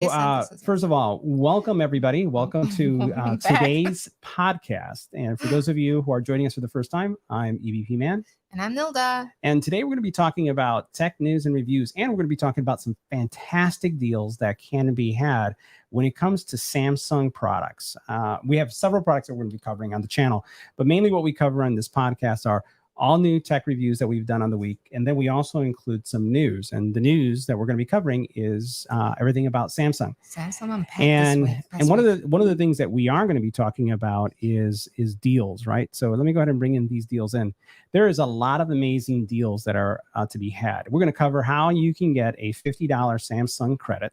First of all, welcome everybody. Welcome to today's podcast. And for those of you who are joining us for the first time, I'm EBPMAN. And I'm Nilda. And today we're going to be talking about tech news and reviews. And we're going to be talking about some fantastic deals that can be had when it comes to Samsung products. We have several products that we're going to be covering on the channel. But mainly what we cover on this podcast are all new tech reviews that we've done on the week. And then we also include some news. And the news that we're going to be covering is everything about Samsung. And one of the things that we are going to be talking about is deals, right? So let me go ahead and bring in these deals in. There is a lot of amazing deals that are to be had. We're going to cover how you can get a $50 Samsung credit.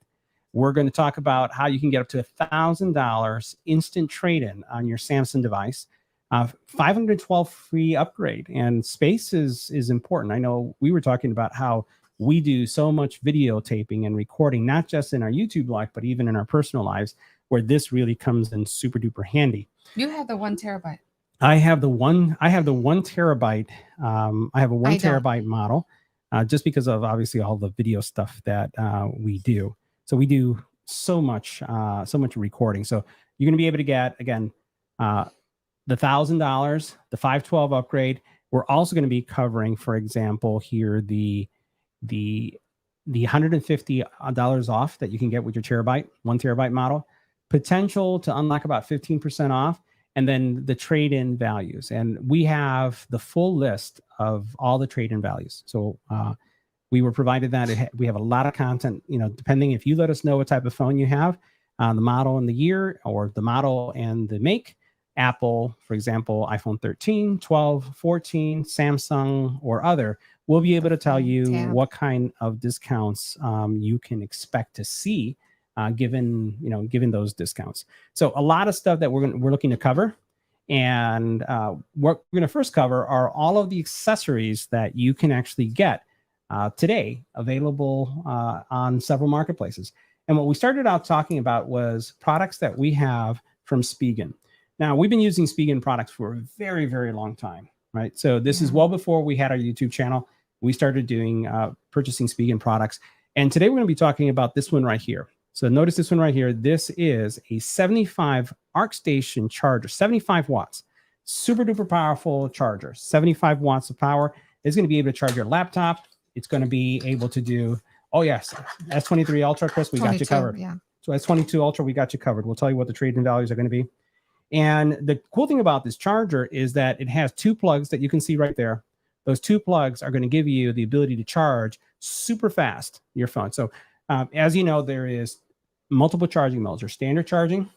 We're going to talk about how you can get up to $1,000 instant trade-in on your Samsung device. 512 free upgrade, and space is important. I know we were talking about how we do so much videotaping and recording, not just in our YouTube life, but even in our personal lives, where this really comes in super duper handy. You have the 1 terabyte. I have the 1 terabyte. I have a 1 terabyte model, just because of obviously all the video stuff that we do. So we do so much recording. So you're going to be able to get, again, the $1,000, the 512 upgrade. We're also going to be covering, for example, here the $150 off that you can get with your 1 terabyte model. Potential to unlock about 15% off, and then the trade-in values. And we have the full list of all the trade-in values. So we were provided that. We have a lot of content, depending if you let us know what type of phone you have, the model and the year, or the model and the make. Apple, for example, iPhone 13, 12, 14, Samsung, or other, we'll be able to tell you what kind of discounts you can expect to see given those discounts. So a lot of stuff that we're looking to cover. And what we're going to first cover are all of the accessories that you can actually get today, available on several marketplaces. And what we started out talking about was products that we have from Spigen. Now, we've been using Spigen products for a very, very long time, right? So this is well before we had our YouTube channel. We started doing purchasing Spigen products. And today we're going to be talking about this one right here. So notice this one right here. This is a 75 ArcStation charger, 75 watts. Super duper powerful charger, 75 watts of power. It's going to be able to charge your laptop. It's going to be able to do, oh yes, S23 Ultra, Chris, we got you covered. Yeah. So S22 Ultra, we got you covered. We'll tell you what the trade-in values are going to be. And the cool thing about this charger is that it has 2 plugs that you can see right there. Those 2 plugs are going to give you the ability to charge super fast your phone. So as you know, there is multiple charging modes. There's standard charging,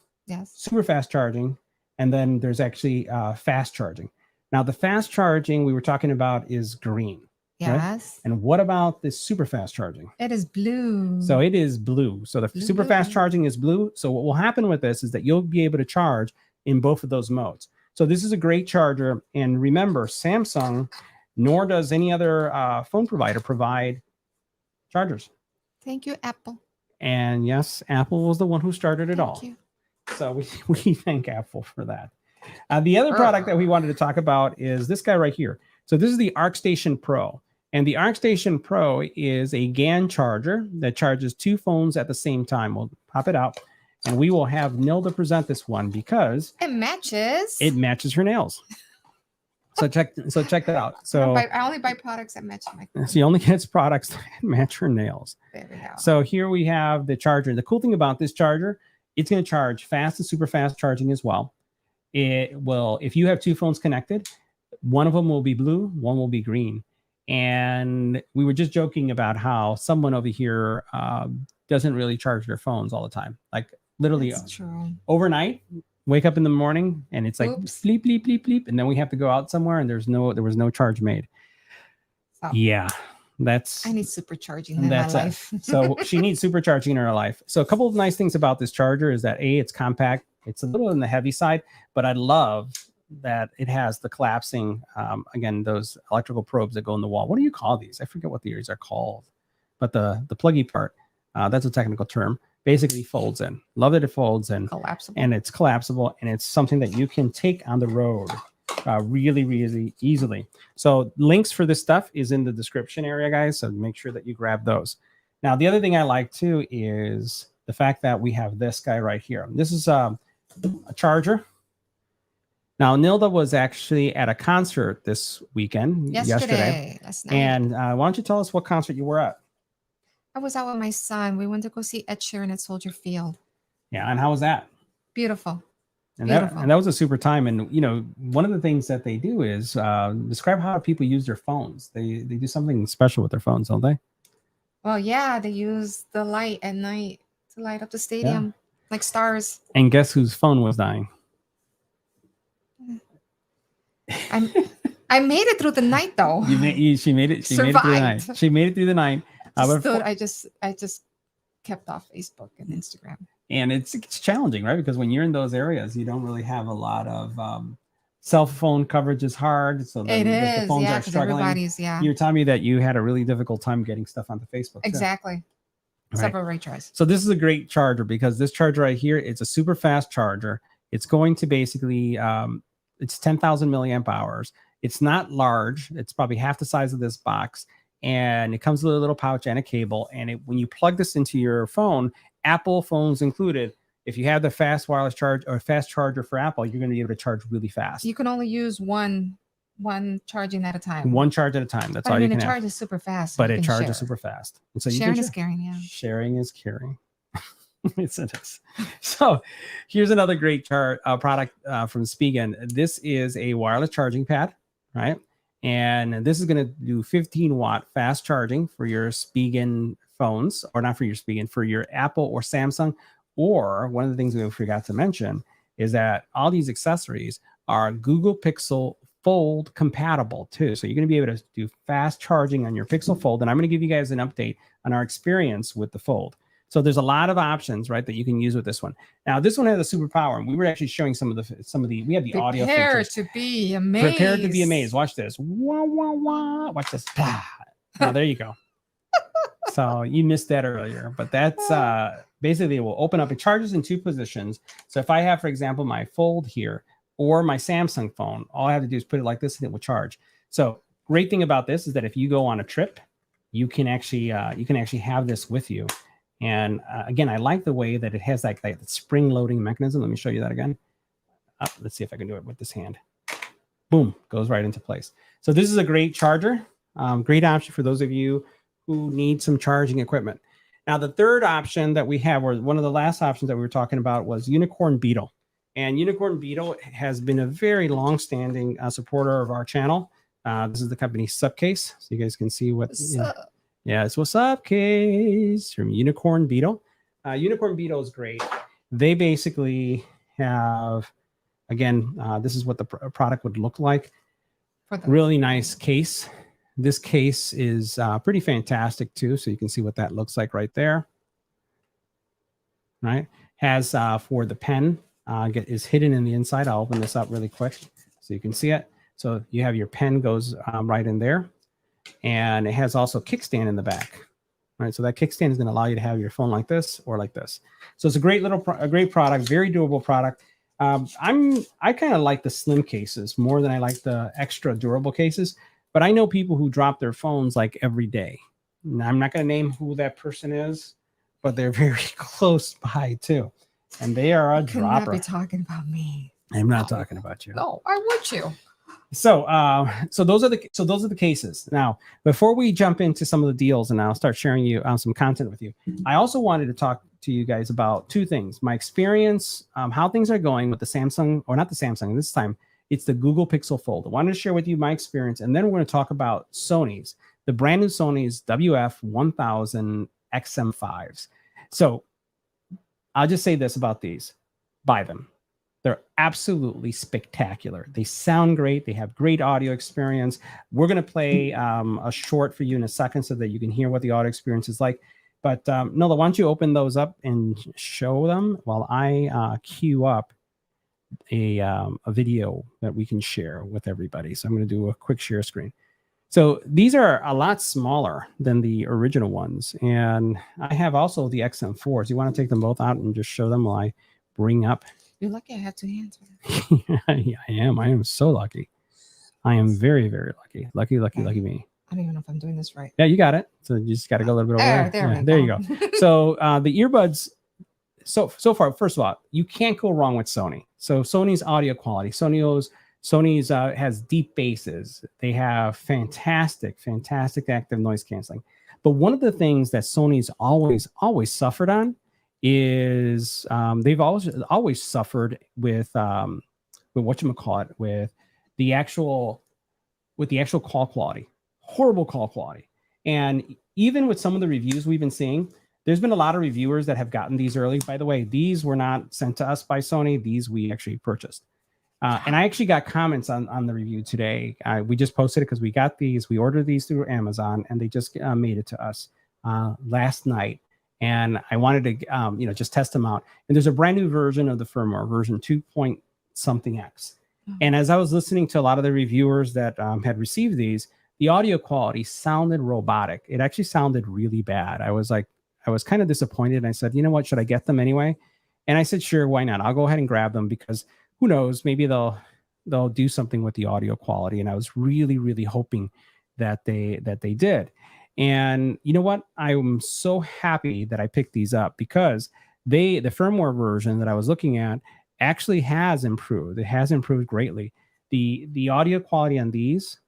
super fast charging, and then there's actually fast charging. Now, the fast charging we were talking about is green. Yes. Right? And what about this super fast charging? It is blue. So it is blue. So the super fast charging is blue. So what will happen with this is that you'll be able to charge in both of those modes. So this is a great charger. And remember, Samsung, nor does any other phone provider provide chargers. Thank you, Apple. And yes, Apple was the one who started it all. You. So we thank Apple for that. The other product that we wanted to talk about is this guy right here. So this is the ArcStation Pro. And the ArcStation Pro is a GAN charger that charges 2 phones at the same time. We'll pop it out. And we will have Nilda present this one because it matches her nails. So check that out. So I only buy products that match my phone. She only gets products that match her nails. There we go. So here we have the charger. The cool thing about this charger, it's going to charge fast and super fast charging as well. It will, if you have 2 phones connected, one of them will be blue, one will be green. And we were just joking about how someone over here doesn't really charge their phones all the time. Like literally overnight, wake up in the morning and it's like bleep, bleep, bleep, bleep. And then we have to go out somewhere and there was no charge made. So, yeah, I need supercharging in my life. So she needs supercharging in her life. So a couple of nice things about this charger is that it's compact. It's a little on the heavy side, but I love that it has the collapsing, again, those electrical probes that go in the wall. What do you call these? I forget what these are called, but the pluggy part, that's a technical term, basically folds in. Love that it folds in. Collapsible. And it's collapsible, and it's something that you can take on the road really, really easily. So links for this stuff is in the description area, guys. So make sure that you grab those. Now, the other thing I like too is the fact that we have this guy right here. This is a charger. Now, Nilda was actually at a concert this weekend, yesterday. Last night. And why don't you tell us what concert you were at? I was out with my son. We went to go see Ed Sheeran at Soldier Field. Yeah, and how was that? Beautiful. And that was a super time. And, you know, one of the things that they do is describe how people use their phones. They do something special with their phones, don't they? Well, yeah, they use the light at night to light up the stadium like stars. And guess whose phone was dying? I made it through the night, though. She made it. She made it through the night. She made it through the night. I just kept off Facebook and Instagram. And it's challenging, right? Because when you're in those areas, you don't really have a lot of cell phone coverage is hard. So the phones are struggling. You're telling me that you had a really difficult time getting stuff onto Facebook. Exactly. Right? Several retries. So this is a great charger because this charger right here, it's a super fast charger. It's going to basically, it's 10,000 milliamp hours. It's not large. It's probably half the size of this box. And it comes with a little pouch and a cable. And when you plug this into your phone, Apple phones included, if you have the fast wireless charge or fast charger for Apple, you're going to be able to charge really fast. You can only use one charging at a time. One charge at a time. That's all you can have. It charges super fast. But it charges super fast. And so sharing is caring, yeah. Sharing is caring. It is. So here's another great product from Spigen. This is a wireless charging pad, right? And this is going to do 15-watt fast charging for your Spigen phones, or not for your Spigen, for your Apple or Samsung. Or one of the things we forgot to mention is that all these accessories are Google Pixel Fold compatible too. So you're going to be able to do fast charging on your Pixel Fold. And I'm going to give you guys an update on our experience with the Fold. So there's a lot of options, right, that you can use with this one. Now, this one has a superpower, and we were actually showing some of the. We have the audio features. Prepare to be amazed. Prepare to be amazed. Watch this. Wah, wah, wah. Watch this. Now, there you go. So you missed that earlier, but that's basically it will open up. It charges in two positions. So if I have, for example, my Fold here or my Samsung phone, all I have to do is put it like this, and it will charge. So great thing about this is that if you go on a trip, you can actually have this with you. And again, I like the way that it has like that spring loading mechanism. Let me show you that again. Let's see if I can do it with this hand. Boom, goes right into place. So this is a great charger. Great option for those of you who need some charging equipment. Now, the third option that we have, or one of the last options that we were talking about, was Unicorn Beetle. And Unicorn Beetle has been a very long-standing supporter of our channel. This is the company Subcase. So you guys can see what... Yeah, it's what's up, case from Unicorn Beetle. Unicorn Beetle is great. They basically have, again, this is what the product would look like. Really nice case. This case is pretty fantastic too. So you can see what that looks like right there. Right? Has for the pen is hidden in the inside. I'll open this up really quick so you can see it. So you have your pen goes right in there. And it has also a kickstand in the back, right? So that kickstand is going to allow you to have your phone like this or like this. So it's a great great product, very durable product. I kind of like the slim cases more than I like the extra durable cases. But I know people who drop their phones like every day. Now, I'm not going to name who that person is, but they're very close by too, and they are a dropper. Be talking about me. I'm not talking about you. No, why would you? So those are the cases. Now, before we jump into some of the deals, and I'll start sharing you some content with you, I also wanted to talk to you guys about two things: my experience, how things are going with the Samsung, or not the Samsung this time. It's the Google Pixel Fold. I wanted to share with you my experience, and then we're going to talk about Sony's, the brand new Sony's WF-1000XM5s. So I'll just say this about these: buy them. They're absolutely spectacular. They sound great. They have great audio experience. We're going to play a short for you in a second so that you can hear what the audio experience is like. But Nola, why don't you open those up and show them while I queue up a video that we can share with everybody. So I'm going to do a quick share screen. So these are a lot smaller than the original ones. And I have also the XM4s. You want to take them both out and just show them while I bring up. You're lucky I have two hands. Yeah, I am. I am so lucky. I am very, very lucky. Lucky me. I don't even know if I'm doing this right. Yeah, you got it. So you just got to go a little bit over there. There you go. So the earbuds so far, first of all, you can't go wrong with Sony. So Sony's audio quality, Sony's has deep basses. They have fantastic active noise canceling. But one of the things that Sony's always suffered on is they've always suffered with whatchamacallit, with the actual call quality, horrible call quality. And even with some of the reviews we've been seeing, there's been a lot of reviewers that have gotten these early. By the way, these were not sent to us by Sony. These we actually purchased. And I actually got comments on the review today. We just posted it because we got these. We ordered these through Amazon, and they just made it to us last night. And I wanted to, just test them out. And there's a brand new version of the firmware, version 2.something X. And as I was listening to a lot of the reviewers that had received these, the audio quality sounded robotic. It actually sounded really bad. I was kind of disappointed. And I said, you know what, should I get them anyway? And I said, sure, why not? I'll go ahead and grab them because who knows, maybe they'll do something with the audio quality. And I was really, really hoping that they did. And you know what? I'm so happy that I picked these up because the firmware version that I was looking at actually has improved. It has improved greatly. The audio quality on these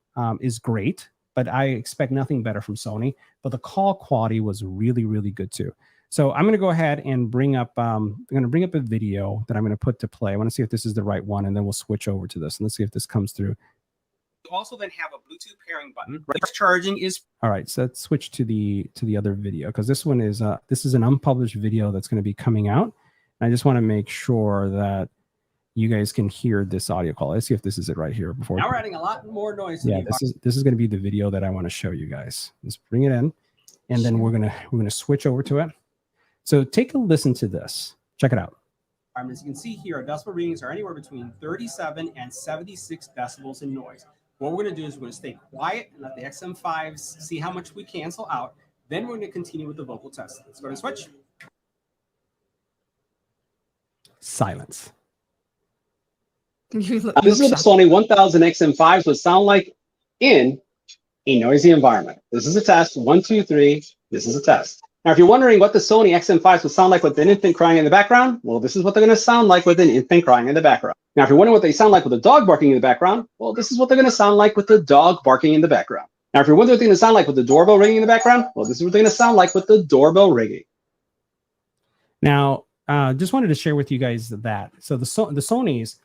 is great, but I expect nothing better from Sony. But the call quality was really, really good too. So I'm going to go ahead and bring up a video that I'm going to put to play. I want to see if this is the right one, and then we'll switch over to this. And let's see if this comes through. You also then have a Bluetooth pairing button. Right, charging is all right. So let's switch to the other video because this one is this is an unpublished video that's going to be coming out. And I just want to make sure that you guys can hear this audio call. Let's see if this is it right here. Before now we're adding a lot more noise. Yeah, this is going to be the video that I want to show you guys. Let's bring it in, and then we're gonna switch over to it. So take a listen to this. Check it out. As you can see here, our decibel readings are anywhere between 37 and 76 decibels in noise. What we're going to do is we're going to stay quiet and let the XM5s see how much we cancel out. Then we're going to continue with the vocal test. Let's go to switch. Silence. This is what the Sony 1000XM5s would sound like in a noisy environment. This is a test. 1, 2, 3. This is a test. Now, if you're wondering what the Sony XM5s would sound like with an infant crying in the background, well, this is what they're going to sound like with an infant crying in the background. Now, if you're wondering what they sound like with a dog barking in the background, well, this is what they're going to sound like with the dog barking in the background. Now, if you're wondering what they're going to sound like with the doorbell ringing in the background, well, this is what they're going to sound like with the doorbell ringing. Now, just wanted to share with you guys that. So the Sonys,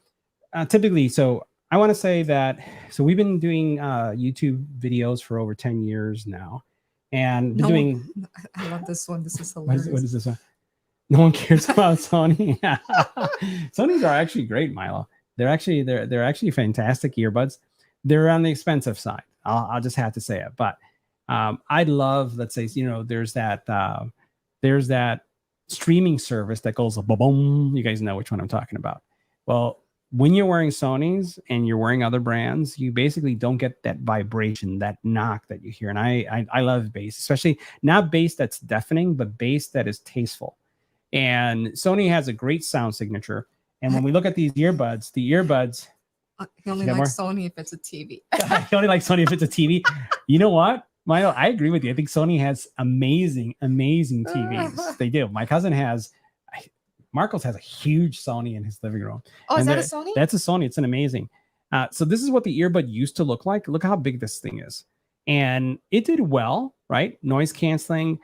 typically, so I want to say that, so we've been doing YouTube videos for over 10 years now. And doing, I love this one. This is hilarious. What is this one? No one cares about Sony. Sonys are actually great, Milo. They're actually fantastic earbuds. They're on the expensive side. I'll just have to say it. But I love, let's say, there's that streaming service that goes boom. You guys know which one I'm talking about. Well, when you're wearing Sonys and you're wearing other brands, you basically don't get that vibration, that knock that you hear. And I love bass, especially not bass that's deafening, but bass that is tasteful. And Sony has a great sound signature. And when we look at these earbuds, the earbuds. He only likes Sony if it's a TV. He only likes Sony if it's a TV. You know what, Milo? I agree with you. I think Sony has amazing TVs. They do. My cousin has. Marcos has a huge Sony in his living room. Oh, is that a Sony? That's a Sony. It's an amazing. So this is what the earbud used to look like. Look how big this thing is. And it did well, right? Noise canceling.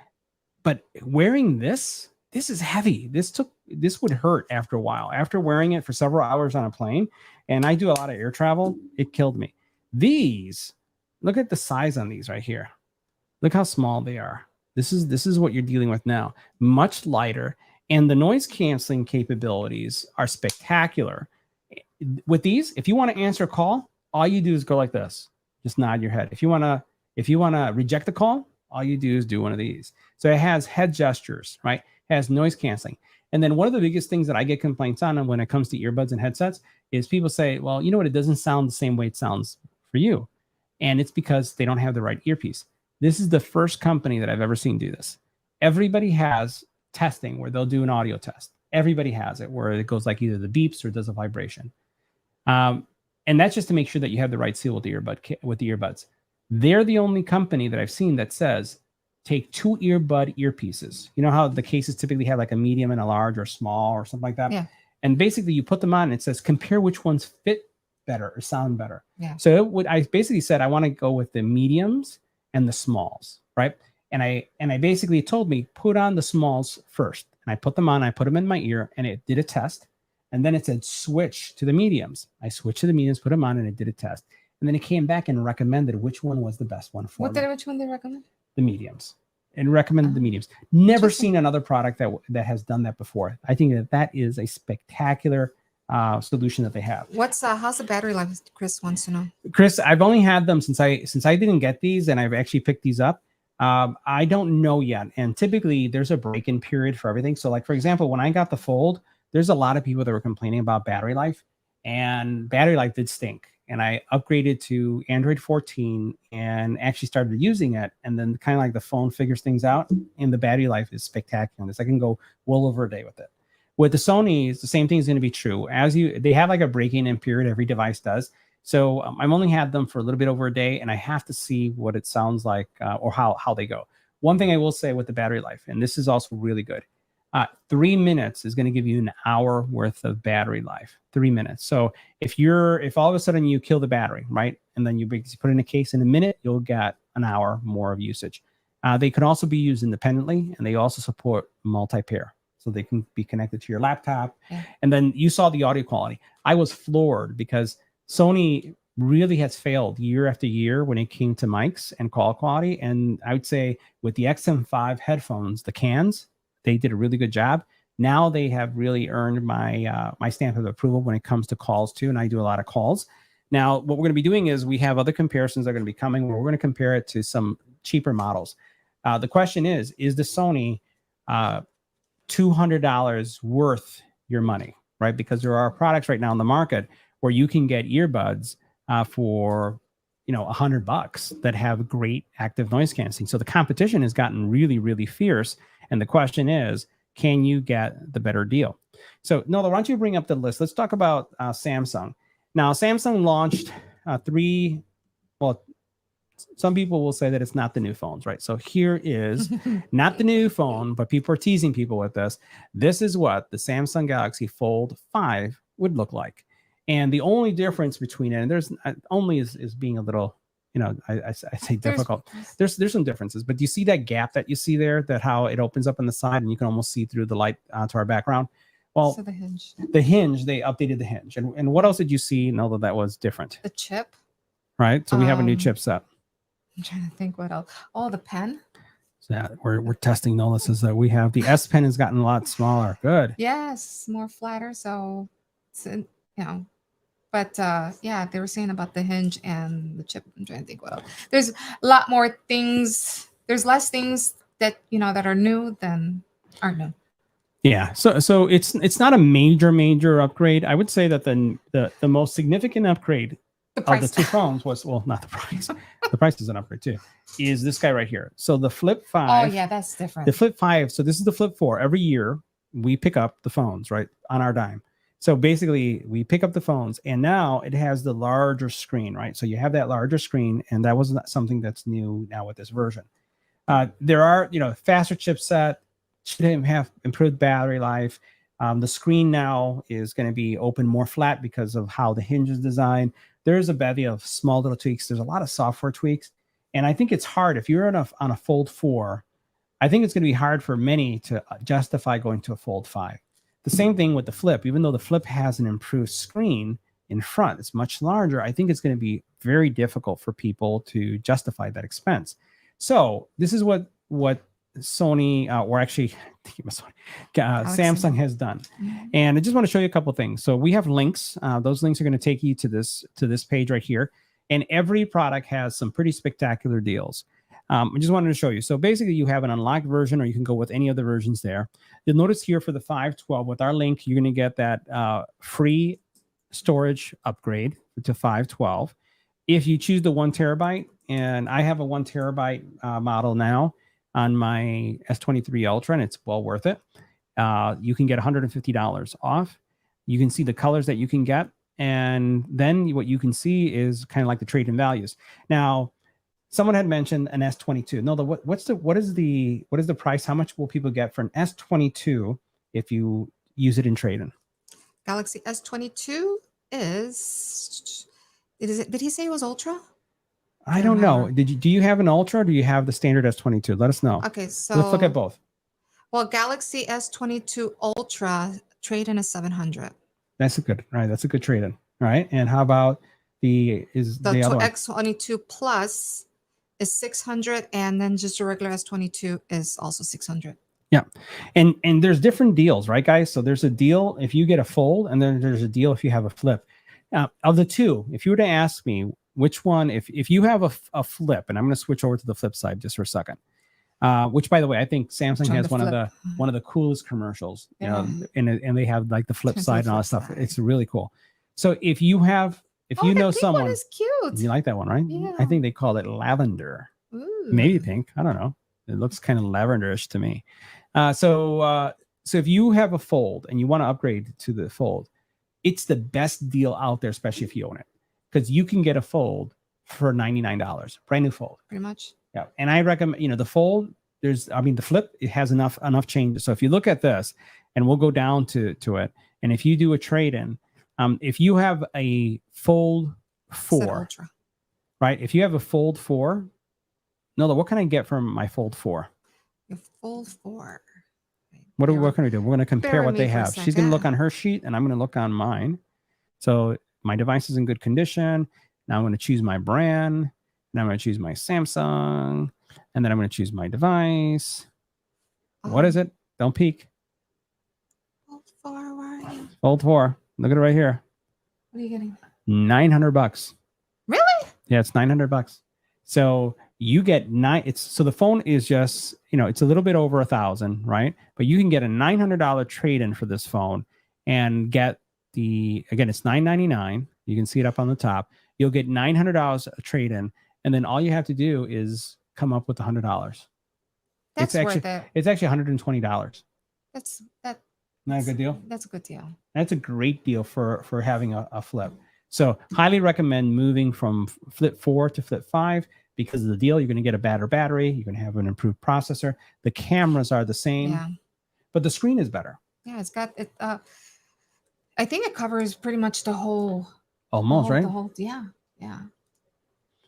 But wearing this is heavy. This would hurt after a while. After wearing it for several hours on a plane, and I do a lot of air travel, it killed me. These, look at the size on these right here. Look how small they are. This is what you're dealing with now. Much lighter. And the noise canceling capabilities are spectacular. With these, if you want to answer a call, all you do is go like this. Just nod your head. If you want to reject the call, all you do is do one of these. So it has head gestures, right? It has noise canceling. And then one of the biggest things that I get complaints on when it comes to earbuds and headsets is people say, well, you know what? It doesn't sound the same way it sounds for you. And it's because they don't have the right earpiece. This is the first company that I've ever seen do this. Everybody has testing where they'll do an audio test. Everybody has it where it goes like either the beeps or does a vibration. And that's just to make sure that you have the right seal with the earbuds. They're the only company that I've seen that says take 2 earbud earpieces. You know how the cases typically have like a medium and a large or small or something like that? Yeah. And basically you put them on and it says compare which ones fit better or sound better. Yeah. So I basically said I want to go with the mediums and the smalls, right? And I basically told me put on the smalls first. And I put them on, I put them in my ear, and it did a test. And then it said switch to the mediums. I switched to the mediums, put them on, and it did a test. And then it came back and recommended which one was the best one for me. Which one they recommend? The mediums. And recommended the mediums. Never seen another product that has done that before. I think that is a spectacular solution that they have. How's the battery life? Chris wants to know. Chris, I've only had them since I didn't get these, and I've actually picked these up. I don't know yet. And typically there's a break-in period for everything. So like, for example, when I got the Fold, there's a lot of people that were complaining about battery life, and battery life did stink. And I upgraded to Android 14 and actually started using it. And then kind of like the phone figures things out, and the battery life is spectacular. I can go well over a day with it. With the Sony, the same thing is going to be true. They have like a break-in period, every device does. So I've only had them for a little bit over a day, and I have to see what it sounds like or how they go. One thing I will say with the battery life, and this is also really good, 3 minutes is going to give you an hour worth of battery life. 3 minutes. So if all of a sudden you kill the battery, right, and then you put it in a case in a minute, you'll get an hour more of usage. They can also be used independently, and they also support multi-pair. So they can be connected to your laptop. Yeah. And then you saw the audio quality. I was floored because Sony really has failed year after year when it came to mics and call quality. And I would say with the XM5 headphones, the cans, they did a really good job. Now they have really earned my my stamp of approval when it comes to calls too. And I do a lot of calls. Now, what we're going to be doing is we have other comparisons that are going to be coming where we're going to compare it to some cheaper models. The question is the Sony $200 worth your money, right? Because there are products right now in the market where you can get earbuds for $100 that have great active noise canceling. So the competition has gotten really, really fierce. And the question is, can you get the better deal? So Nola, why don't you bring up the list? Let's talk about Samsung. Now, Samsung launched some people will say that it's not the new phones, right? So here is not the new phone, but people are teasing people with this. This is what the Samsung Galaxy Fold 5 would look like. And the only difference between it, and there's only is being a little, I say difficult. There's some differences, but do you see that gap that you see there, that how it opens up on the side and you can almost see through the light to our background? Well, so the hinge, they updated the hinge. And what else did you see, Nola, that was different? The chip. Right. So we have a new chipset. I'm trying to think what else. Oh, the pen. So yeah, we're testing Nola says that we have the S Pen has gotten a lot smaller. Good. Yes, more flatter. So, but yeah, they were saying about the hinge and the chip. I'm trying to think what else. There's a lot more things. There's less things that that are new than aren't new. Yeah. So it's not a major upgrade. I would say that the most significant upgrade of the two phones was, well, not the price. The price is an upgrade too. Is this guy right here. So the Flip 5. Oh yeah, that's different. The Flip 5. So this is the Flip 4. Every year we pick up the phones, right, on our dime. So basically we pick up the phones, and now it has the larger screen, right? So you have that larger screen, and that wasn't something that's new now with this version. There are, faster chipset, should have improved battery life. The screen now is going to be open more flat because of how the hinge is designed. There's a bevy of small little tweaks. There's a lot of software tweaks. And I think it's hard. If you're on a Fold 4, I think it's going to be hard for many to justify going to a Fold 5. The same thing with the Flip. Even though the Flip has an improved screen in front, it's much larger. I think it's going to be very difficult for people to justify that expense. So this is what Sony, or actually Samsung has done. And I just want to show you a couple of things. So we have links. Those links are going to take you to this page right here. And every product has some pretty spectacular deals. I just wanted to show you. So basically you have an unlocked version, or you can go with any of the versions there. You'll notice here for the 512 with our link, you're going to get that free storage upgrade to 512. If you choose the 1 terabyte, and I have a 1 terabyte model now on my S23 Ultra, and it's well worth it. You can get $150 off. You can see the colors that you can get. And then what you can see is kind of like the trade-in values. Now, someone had mentioned an S22. No, what is the price? How much will people get for an S22 if you use it in trade-in? Galaxy S22 did he say it was Ultra? I don't know. Do you have an Ultra or do you have the standard S22? Let us know. Okay, so let's look at both. Well, Galaxy S22 Ultra trade-in is 700. That's a good trade-in. All right. And how about the other one? X22 Plus is 600, and then just a regular S22 is also 600. Yeah. And there's different deals, right, guys? So there's a deal if you get a fold, and then there's a deal if you have a flip. Of the two, if you were to ask me which one, if you have a flip, and I'm going to switch over to the flip side just for a second, which, by the way, I think Samsung has one of the coolest commercials, you know, and they have like the flip side and all that stuff. It's really cool. So if you know someone, one is cute. You like that one, right? Yeah. I think they call it lavender. Ooh. Maybe pink. I don't know. It looks kind of lavenderish to me. So if you have a fold and you want to upgrade to the fold, it's the best deal out there, especially if you own it, because you can get a fold for $99, brand new fold. Pretty much. Yeah. And I recommend, the fold, the flip, it has enough changes. So if you look at this, and we'll go down to it, and if you do a trade-in, if you have a Fold 4, right? If you have a Fold 4, Nola, what can I get from my Fold 4? Your Fold 4. What can we do? We're going to compare what they have. She's going to look on her sheet, and I'm going to look on mine. So my device is in good condition. Now I'm going to choose my brand. Now I'm going to choose my Samsung, and then I'm going to choose my device. What is it? Don't peek. Fold 4, where are you? Fold 4. Look at it right here. What are you getting? $900. Really? Yeah, it's $900. So you get so the phone is just, it's a little bit over $1,000, right? But you can get a $900 trade-in for this phone and get again, it's $999. You can see it up on the top. You'll get $900 a trade-in, and then all you have to do is come up with $100. That's worth it. It's actually $120. Not a good deal? That's a good deal. That's a great deal for having a flip. So highly recommend moving from Flip 4 to Flip 5 because of the deal. You're going to get a better battery. You're going to have an improved processor. The cameras are the same, but the screen is better. Yeah, it's got it. I think it covers pretty much the whole. Almost, right? The whole, yeah.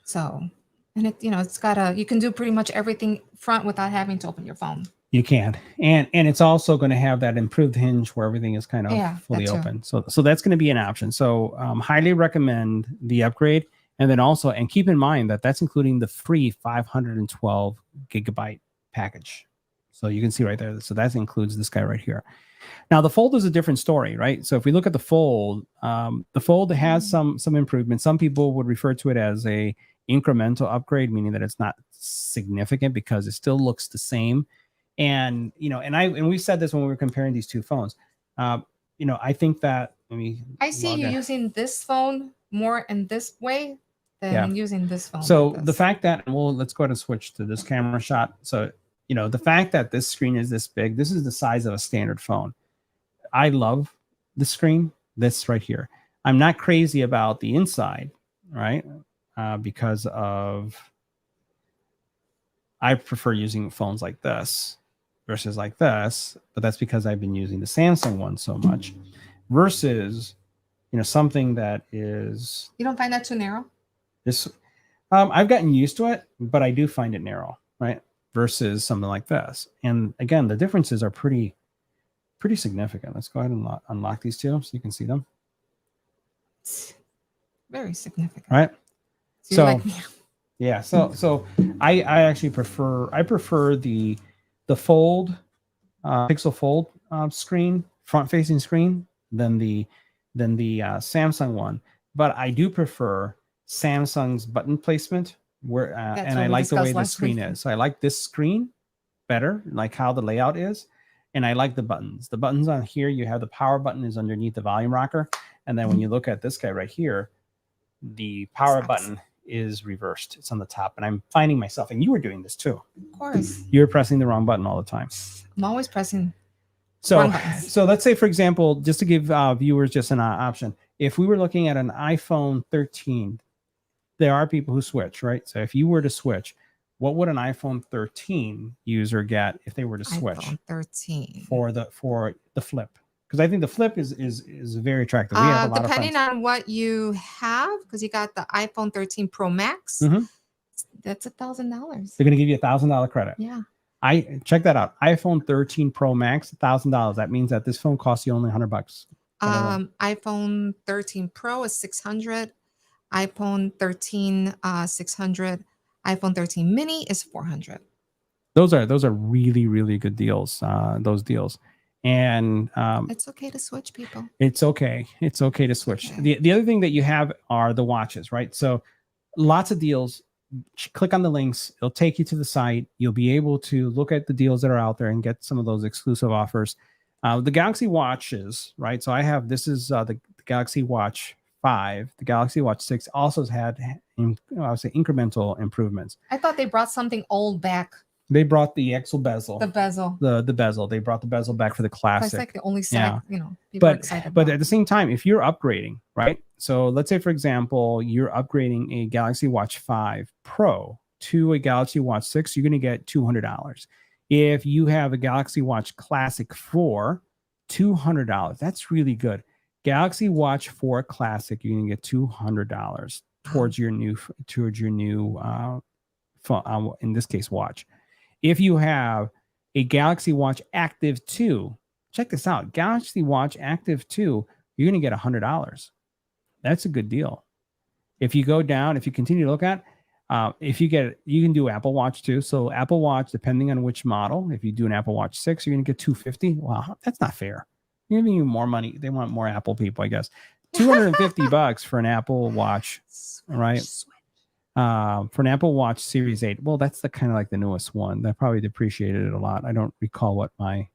So, and it's got you can do pretty much everything front without having to open your phone. You can, and it's also going to have that improved hinge where everything is kind of fully open. So that's going to be an option. So highly recommend the upgrade, and then also, and keep in mind that that's including the free 512 gigabyte package. So you can see right there. So that includes this guy right here. Now the Fold is a different story, right? So if we look at the Fold has some improvements. Some people would refer to it as a incremental upgrade, meaning that it's not significant because it still looks the same. And and we said this when we were comparing these two phones. I think that I see you using this phone more in this way than using this phone. So the fact that let's go ahead and switch to this camera shot. So the fact that this screen is this big, this is the size of a standard phone. I love the screen. This right here. I'm not crazy about the inside, right? Because I prefer using phones like this versus like this, but that's because I've been using the Samsung one so much versus, something that is. You don't find that too narrow? This, I've gotten used to it, but I do find it narrow, right? Versus something like this. And again, the differences are pretty significant. Let's go ahead and unlock these two so you can see them. It's very significant. Right? So yeah. So I actually prefer the Fold, Pixel Fold screen, front-facing screen than the Samsung one. But I do prefer Samsung's button placement, and I like the way the screen is. So I like this screen better, like how the layout is, and I like the buttons. The buttons on here, you have the power button is underneath the volume rocker, and then when you look at this guy right here, the power button is reversed. It's on the top, and I'm finding myself, and you were doing this too. Of course. You're pressing the wrong button all the time. I'm always pressing wrong buttons. So let's say, for example, just to give viewers just an option, if we were looking at an iPhone 13, there are people who switch, right? So if you were to switch, what would an iPhone 13 user get if they were to switch iPhone 13 for the flip? Because I think the flip is very attractive. We have a lot of depending friends. on what you have, because you got the iPhone 13 Pro Max, Mhm. that's $1,000. They're going to give you $1,000 credit. Yeah. I check that out. iPhone 13 Pro Max, $1,000. That means that this phone costs you only $100. iPhone 13 Pro is 600. iPhone 13 600. iPhone 13 Mini is 400. Those are really, really good deals. Those deals. And it's okay to switch, people. It's okay. It's okay to switch. Okay. The other thing that you have are the watches, right? So lots of deals. Click on the links. It'll take you to the site. You'll be able to look at the deals that are out there and get some of those exclusive offers. The Galaxy Watches, right? So I have, this is the Galaxy Watch 5. The Galaxy Watch 6 also has had, I would say, incremental improvements. I thought they brought something old back. They brought the Exo bezel. The bezel. The bezel. They brought the bezel back for the classic. That's like the only side, people are excited But about. at the same time, if you're upgrading, right? So let's say, for example, you're upgrading a Galaxy Watch 5 Pro to a Galaxy Watch 6, you're going to get $200. If you have a Galaxy Watch Classic 4, $200. That's really good. Galaxy Watch 4 Classic, you're going to get $200 towards your new phone, in this case, watch. If you have a Galaxy Watch Active 2, check this out. Galaxy Watch Active 2, you're going to get $100. That's a good deal. If you go down, if you continue to look at, you can do Apple Watch too. So Apple Watch, depending on which model, if you do an Apple Watch 6, you're going to get $250. Wow, that's not fair. You're giving you more money. They want more Apple people, I guess. $250 for an Apple Watch, right? For an Apple Watch Series 8. Well, that's the kind of like the newest one. That probably depreciated it a lot. I don't recall what I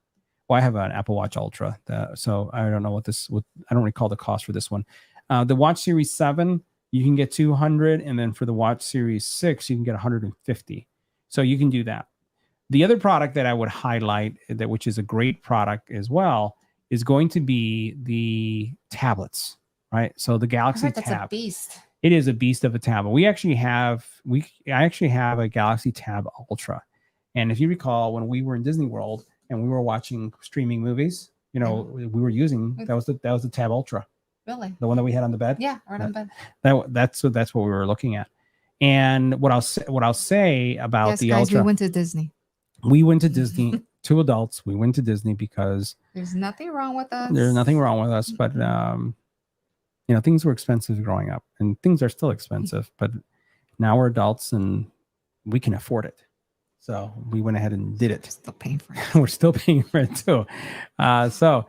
have an Apple Watch Ultra, so I don't know I don't recall the cost for this one. The Watch Series 7, you can get $200, and then for the Watch Series 6, you can get $150. So you can do that. The other product that I would highlight, which is a great product as well, is going to be the tablets, right? So the Galaxy Tab. That's a beast. It is a beast of a tablet. I actually have a Galaxy Tab Ultra. And if you recall, when we were in Disney World and we were watching streaming movies, we were using, that was the Tab Ultra. Really? The one that we had on the bed? Yeah, right on the bed. That's what we were looking at. And what I'll say about the guys, Ultra. we went to Disney. We went to Disney. 2 adults. We went to Disney because there's nothing wrong with us. There's nothing wrong with us, but things were expensive growing up, and things are still expensive. But now we're adults and we can afford it, so we went ahead and did it. We're still paying for it. We're still paying for it too. So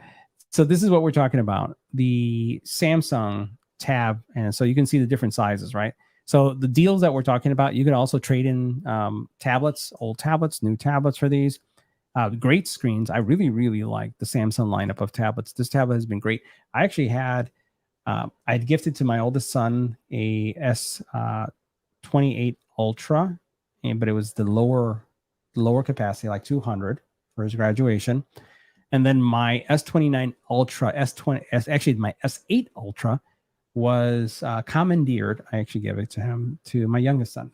this is what we're talking about: the Samsung Tab, and so you can see the different sizes, right? So the deals that we're talking about, you can also trade in tablets, old tablets, new tablets for these. Great screens. I really, really like the Samsung lineup of tablets. This tablet has been great. I actually had, I'd gifted to my oldest son a S28 Ultra, but it was the lower capacity, like 200 for his graduation. And then my S29 Ultra, actually my S8 Ultra was commandeered. I actually gave it to my youngest son.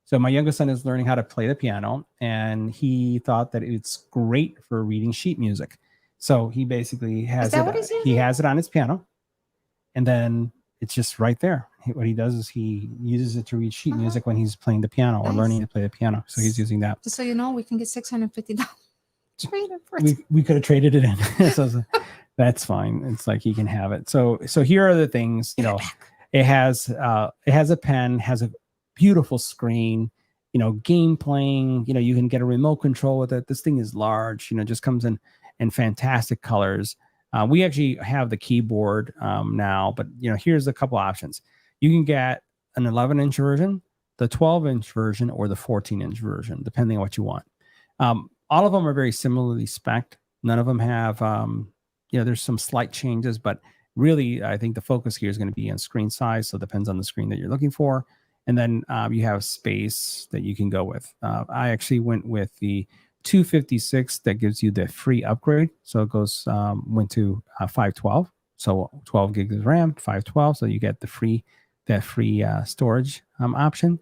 So my youngest son is learning how to play the piano, and he thought that it's great for reading sheet music. So he basically has he has it on his piano, and then it's just right there. What he does is he uses it to read sheet music when he's playing the piano or learning to play the piano. So he's using that. Just so you know, we can get $650. Trade it for we could have traded it in. So that's fine. It's like he can have it. So here are the things. It has a pen, has a beautiful screen, game playing, you can get a remote control with it. This thing is large, just comes in fantastic colors. We actually have the keyboard now, but here's a couple options. You can get an 11-inch version, the 12-inch version, or the 14-inch version, depending on what you want. All of them are very similarly spec'd. None of them have, there's some slight changes, but really I think the focus here is going to be on screen size. So it depends on the screen that you're looking for. And then you have space that you can go with. I actually went with the 256 that gives you the free upgrade. So it went to 512. So 12 gigs of RAM, 512. So you get the free free storage option.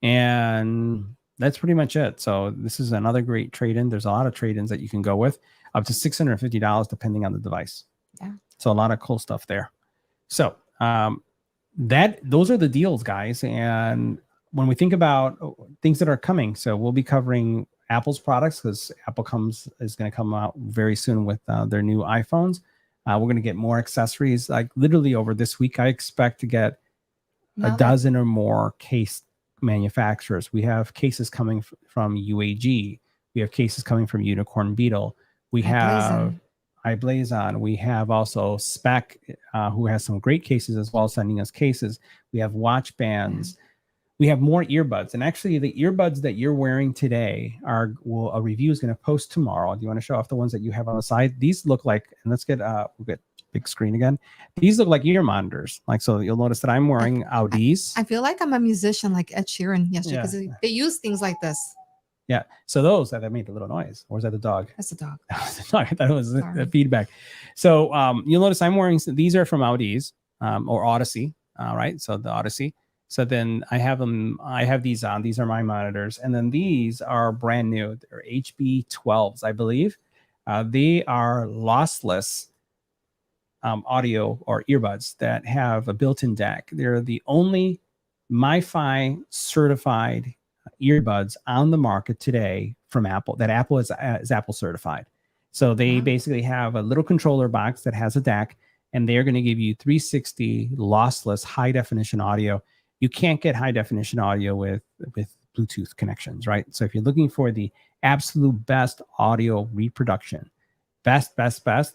And that's pretty much it. So this is another great trade-in. There's a lot of trade-ins that you can go with, up to $650 depending on the device. Yeah. So a lot of cool stuff there. So those are the deals, guys. And when we think about things that are coming, so we'll be covering Apple's products, because Apple is going to come out very soon with their new iPhones. We're going to get more accessories. Like literally over this week, I expect to get a dozen or more case manufacturers. We have cases coming from UAG. We have cases coming from Unicorn Beetle. We have iBlazon. We have also Spec, who has some great cases as well, sending us cases. We have watch bands. We have more earbuds. And actually, the earbuds that you're wearing today a review is going to post tomorrow. Do you want to show off the ones that you have on the side? These look like, and we'll get big screen again. These look like ear monitors. Like, so you'll notice that I'm wearing Audis. I feel like I'm a musician like Ed Sheeran yesterday, because they use things like this. Yeah. So those that made the little noise, or was that the dog? That's the dog. Sorry, I thought it was the feedback. So you'll notice I'm wearing, these are from Audis or Odyssey. All right. So the Odyssey. So then I have these on. These are my monitors. And then these are brand new. They're HB12s, I believe. They are lossless audio or earbuds that have a built-in DAC. They're the only MiFi certified earbuds on the market today from Apple, that Apple is Apple certified. So they basically have a little controller box that has a DAC, and they're going to give you 360 lossless high definition audio. You can't get high definition audio with Bluetooth connections, right? So if you're looking for the absolute best audio reproduction, best,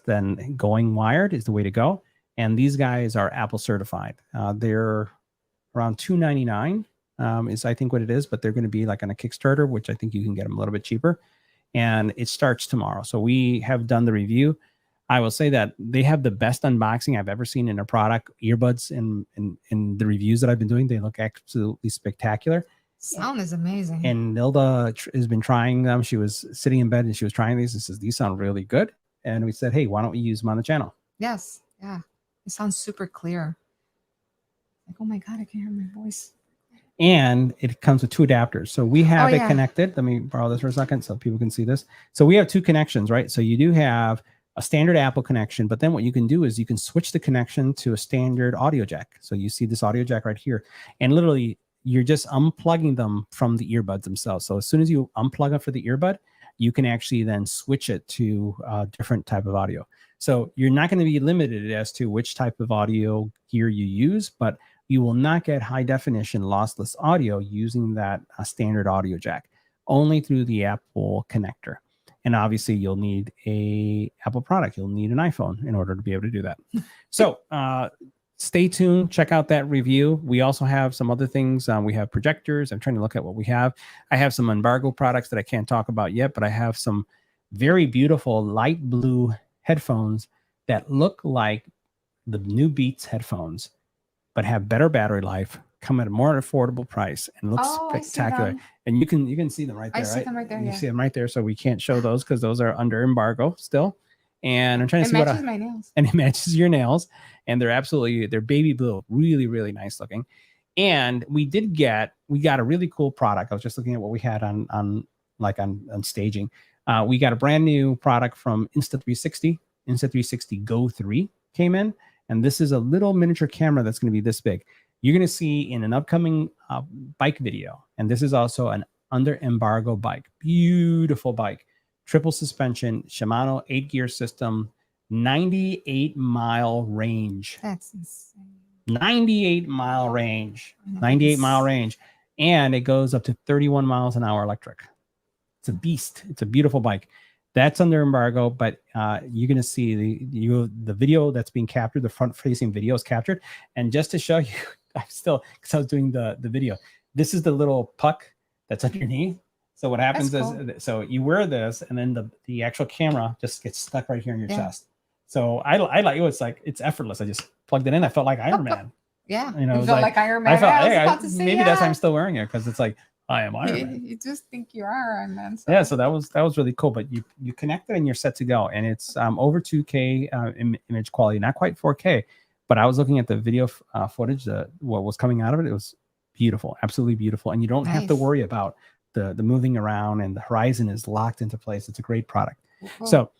then going wired is the way to go. And these guys are Apple certified. They're around $299 is I think what it is, but they're going to be like on a Kickstarter, which I think you can get them a little bit cheaper. And it starts tomorrow. So we have done the review. I will say that they have the best unboxing I've ever seen in a product. Earbuds in the reviews that I've been doing, they look absolutely spectacular. Sound is amazing. And Nilda has been trying them. She was sitting in bed and she was trying these and says, these sound really good. And we said, hey, why don't we use them on the channel? Yes. Yeah. It sounds super clear. Like, oh my God, I can hear my voice. And it comes with two adapters. So we have it connected. Let me borrow this for a second so people can see this. So we have two connections, right? So you do have a standard Apple connection, but then what you can do is you can switch the connection to a standard audio jack. So you see this audio jack right here, and literally you're just unplugging them from the earbuds themselves. So as soon as you unplug it for the earbud, you can actually then switch it to a different type of audio. So you're not going to be limited as to which type of audio gear you use, but you will not get high definition lossless audio using that standard audio jack, only through the Apple connector. And obviously you'll need a Apple product. You'll need an iPhone in order to be able to do that. So stay tuned. Check out that review. We also have some other things. We have projectors. I'm trying to look at what we have. I have some embargo products that I can't talk about yet, but I have some very beautiful light blue headphones that look like the new Beats headphones, but have better battery life, come at a more affordable price, and look spectacular. And you can see them right there. I see them right there. You see them right there. So we can't show those because those are under embargo still. And I'm trying to see what my nails. And it matches your nails. And they're baby blue, really, really nice looking. And we got a really cool product. I was just looking at what we had on staging. We got a brand new product from Insta360. Insta360 Go 3 came in. And this is a little miniature camera that's going to be this big. You're going to see in an upcoming bike video. And this is also an under embargo bike. Beautiful bike. Triple suspension, Shimano 8-gear system, 98-mile range. That's insane. 98-mile range. 98-mile range. And it goes up to 31 miles an hour electric. It's a beast. It's a beautiful bike. That's under embargo, but you're going to see the video that's being captured, the front-facing video is captured. And just to show you, because I was doing the video, this is the little puck that's on your knee. So what happens is, so you wear this, and then the actual camera just gets stuck right here in your chest. So I like it. It's like, it's effortless. I just plugged it in. I felt like Iron Man. Yeah, you know, it felt like Iron Man. I felt, maybe that's why I'm still wearing it, because it's like, I am Iron Man. You just think you are Iron Man. So. Yeah, so that was really cool. But you connect it and you're set to go, and it's over 2K image quality, not quite 4K, But I was looking at the video footage, what was coming out of it. It was beautiful, absolutely beautiful. And you don't have to Nice. worry about the moving around, and the horizon is locked into place. It's a great product. Cool. So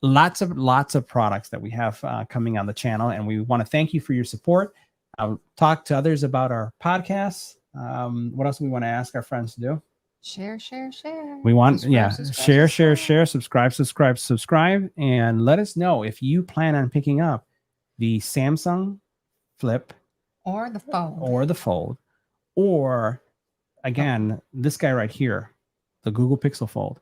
lots of products that we have coming on the channel, and we want to thank you for your support. I'll talk to others about our podcasts. What else do we want to ask our friends to do? Share. We want, Subscribe, share, subscribe, and let us know if you plan on picking up the Samsung Flip or the phone. or the Fold, or again, this guy right here, the Google Pixel Fold,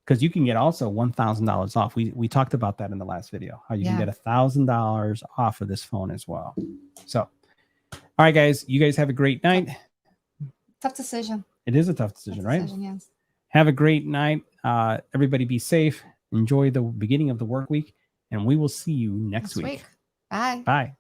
because you can get also $1,000 off. We talked about that in the last video, how you can get $1,000 off of this phone as well. So, all right, guys, you guys have a great night. Tough decision. It is a tough decision, right? Yes. Have a great night. Everybody be safe. Enjoy the beginning of the work week, and we will see you next week. Bye. Bye.